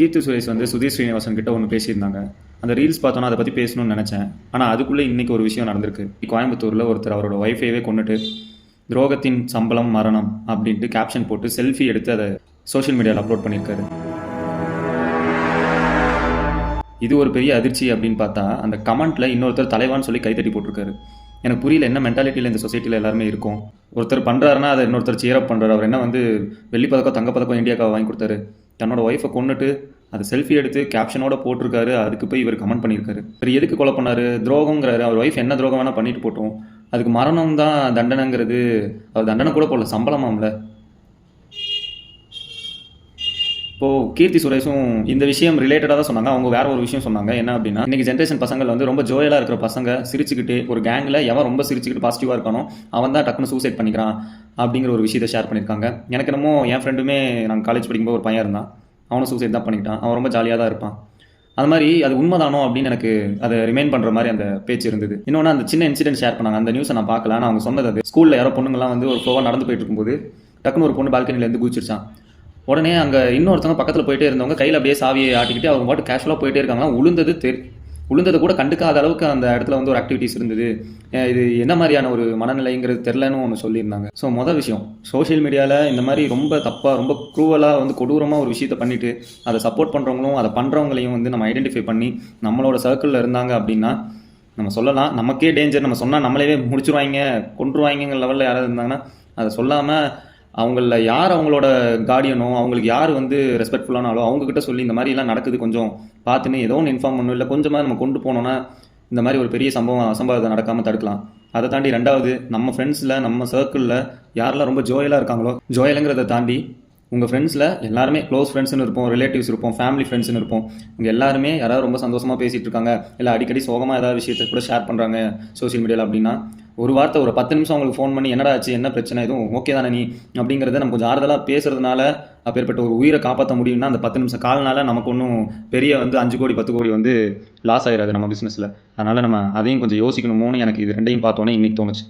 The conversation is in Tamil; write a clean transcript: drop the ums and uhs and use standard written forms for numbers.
கீர்த்தி சுரேஷ் வந்து சுதீர் ஸ்ரீனிவாசன் கிட்ட ஒன்று பேசியிருந்தாங்க. அந்த ரீல்ஸ் பார்த்தோன்னா அதை பற்றி பேசணும்னு நினச்சேன். ஆனால் அதுக்குள்ளே இன்றைக்கி ஒரு விஷயம் நடந்திருக்கு. கோயம்புத்தூரில் ஒருத்தர் அவரோட ஒய்ஃபைவே கொண்டுட்டு துரோகத்தின் சம்பளம் மரணம் அப்படின்ட்டு கேப்ஷன் போட்டு செல்ஃபி எடுத்து அதை சோஷியல் மீடியாவில் அப்லோட் பண்ணியிருக்காரு. இது ஒரு பெரிய அதிர்ச்சி அப்படின்னு பார்த்தா அந்த கமெண்ட்டில் இன்னொருத்தர் தலைவான்னு சொல்லி கைத்தட்டி போட்டிருக்காரு. எனக்கு புரியல, என்ன மென்டாலிட்டியில் இந்த சொசைட்டியில் எல்லாருமே இருக்கும். ஒருத்தர் பண்ணுறாருன்னா அதை இன்னொருத்தர் சேரப் பண்ணுறாரு. அவர் என்ன வந்து வெள்ளிப்பதக்கம் தங்கப்பதக்கம் இந்தியாவுக்கு வாங்கி கொடுத்தாரு. தன்னோட ஒய்ஃபை கொண்டுட்டு அதை செல்ஃபி எடுத்து கேப்ஷனோட போட்டிருக்காரு. அதுக்கு போய் இவர் கமெண்ட் பண்ணியிருக்காரு. சரி, எதுக்கு கொலை பண்ணார்? துரோகங்கிறாரு. அவர் ஒய்ஃப் என்ன துரோகம் வேணால் பண்ணிட்டு போட்டோம். அதுக்கு மரணம் தான் தண்டனைங்கிறது. அவர் தண்டனை கூட போடல, சம்பளமாம்ல. இப்போது கீர்த்தி சுரேஷும் இந்த விஷயம் ரிலேட்டடாக தான் சொன்னாங்க. அவங்க வேற ஒரு விஷயம் சொன்னாங்க. என்ன அப்படின்னா, இன்றைக்கி ஜென்ரேஷன் பசங்கள் வந்து ரொம்ப ஜோயலாக இருக்கிற பசங்க சிரிச்சுக்கிட்டு ஒரு கேங்கில் எவன் ரொம்ப சிரிச்சுக்கிட்டு பாசிட்டிவாக இருக்கானோ அவன் தான் டக்குன்னு சூசைட் பண்ணிக்கிறான் அப்படிங்கிற ஒரு விஷயத்தை ஷேர் பண்ணியிருக்காங்க. எனக்கு என்னமோ என் ஃப்ரெண்டுமே நாங்கள் காலேஜ் படிக்கும்போது ஒரு பையன் இருந்தான். அவனும் சூசைட் தான் பண்ணிக்கிட்டான். அவன் ரொம்ப ஜாலியாக தான் இருப்பான். அது மாதிரி அது உண்மைதானோ அப்படின்னு எனக்கு அதை ரிமைண்ட் பண்ணுற மாதிரி அந்த பேச்சு இருந்தது. இன்னொன்று அந்த சின்ன இன்சிடென்ட் ஷேர் பண்ணாங்க. அந்த நியூஸை நான் பார்க்கல. ஆனால் அவங்க சொன்னது அது ஸ்கூலில் யாரோ பொண்ணுங்கள்லாம் வந்து ஒரு ஃப்ளோவாக நடந்து போயிட்டு இருக்கும்போது டக்குன்னு ஒரு பொண்ணு பால்கனிலேருந்து குதிச்சிருச்சான். உடனே அங்கே இன்னொருத்தவங்க பக்கத்தில் போயிட்டே இருந்தவங்க கையில் அப்படியே சாவியை ஆட்டிக்கிட்டு அவங்க பாட்டு கேஷுவலாக போயிட்டே இருக்காங்கன்னா உளுந்தது கூட கண்டுக்காத அளவுக்கு அந்த இடத்துல வந்து ஒரு ஆக்டிவிட்டிஸ் இருந்தது. இது என்ன மாதிரியான ஒரு மனநிலைங்கிறது தெரிலன்னு ஒன்று சொல்லியிருந்தாங்க. ஸோ மொதல் விஷயம், சோஷியல் மீடியாவில் இந்த மாதிரி ரொம்ப தப்பாக ரொம்ப க்ரூவலாக வந்து கொடூரமாக ஒரு விஷயத்தை பண்ணிவிட்டு அதை சப்போர்ட் பண்ணுறவங்களும் அதை பண்ணுறவங்களையும் வந்து நம்ம ஐடென்டிஃபை பண்ணி நம்மளோட சர்க்கிளில் இருந்தாங்க அப்படின்னா நம்ம சொல்லலாம். நமக்கே டேஞ்சர். நம்ம சொன்னால் நம்மளே முடிச்சுருவாங்க, கொண்டுருவாங்கிற லெவலில் யாராவது இருந்தாங்கன்னா அதை சொல்லாமல் அவங்களில் யார் அவங்களோட கார்டியனோ அவங்களுக்கு யார் வந்து ரெஸ்பெக்ட்ஃபுல்லானாலோ அவங்கக்கிட்ட சொல்லி இந்த மாதிரிலாம் நடக்குது கொஞ்சம் பார்த்துன்னு ஏதோ ஒன்று இன்ஃபார்ம் பண்ணணும். இல்லை கொஞ்சமாக நம்ம கொண்டு போனோன்னா இந்த மாதிரி ஒரு பெரிய அசம்பாவிதம் நடக்காமல் தடுக்கலாம். அதை தாண்டி ரெண்டாவது, நம்ம ஃப்ரெண்ட்ஸில் நம்ம சர்க்கிளில் யாரெல்லாம் ரொம்ப ஜோயலாக இருக்காங்களோ, ஜோயலுங்கிறத தாண்டி உங்கள் ஃப்ரெண்ட்ஸில் எல்லாருமே க்ளோஸ் ஃப்ரெண்ட்ஸ்னு இருப்போம், ரிலேட்டிவ்ஸ் இருப்போம், ஃபேமிலி ஃப்ரெண்ட்ஸ்னு இருப்போம். இங்கே எல்லாருமே யாராவது ரொம்ப சந்தோஷமாக பேசிகிட்டு இருக்காங்க, இல்லை அடிக்கடி சோகமாக ஏதாவது விஷயத்தை கூட ஷேர் பண்ணுறாங்க சோஷியல் மீடியாவில் அப்படின்னா ஒரு வார்த்தை ஒரு 10 நிமிஷம் அவங்களுக்கு ஃபோன் பண்ணி என்னடா ஆச்சு, என்ன பிரச்சனை, எதுவும் ஓகே தானே நீ அப்படிங்கிறத நம்ம கொஞ்சம் ஆறுதலாக பேசுறதுனால அப்பேற்பட்ட ஒரு உயிரை காப்பாற்ற முடியும்னா அந்த 10 நிமிஷம் கால்னால நமக்கு ஒன்றும் பெரிய வந்து 5 கோடி 10 கோடி வந்து லாஸ் ஆகிடாது நம்ம பிஸ்னஸில். அதனால் நம்ம அதையும் கொஞ்சம் யோசிக்கணுமோன்னு எனக்கு இது ரெண்டையும் பார்த்தோன்னே இன்றைக்கி தோணுச்சு.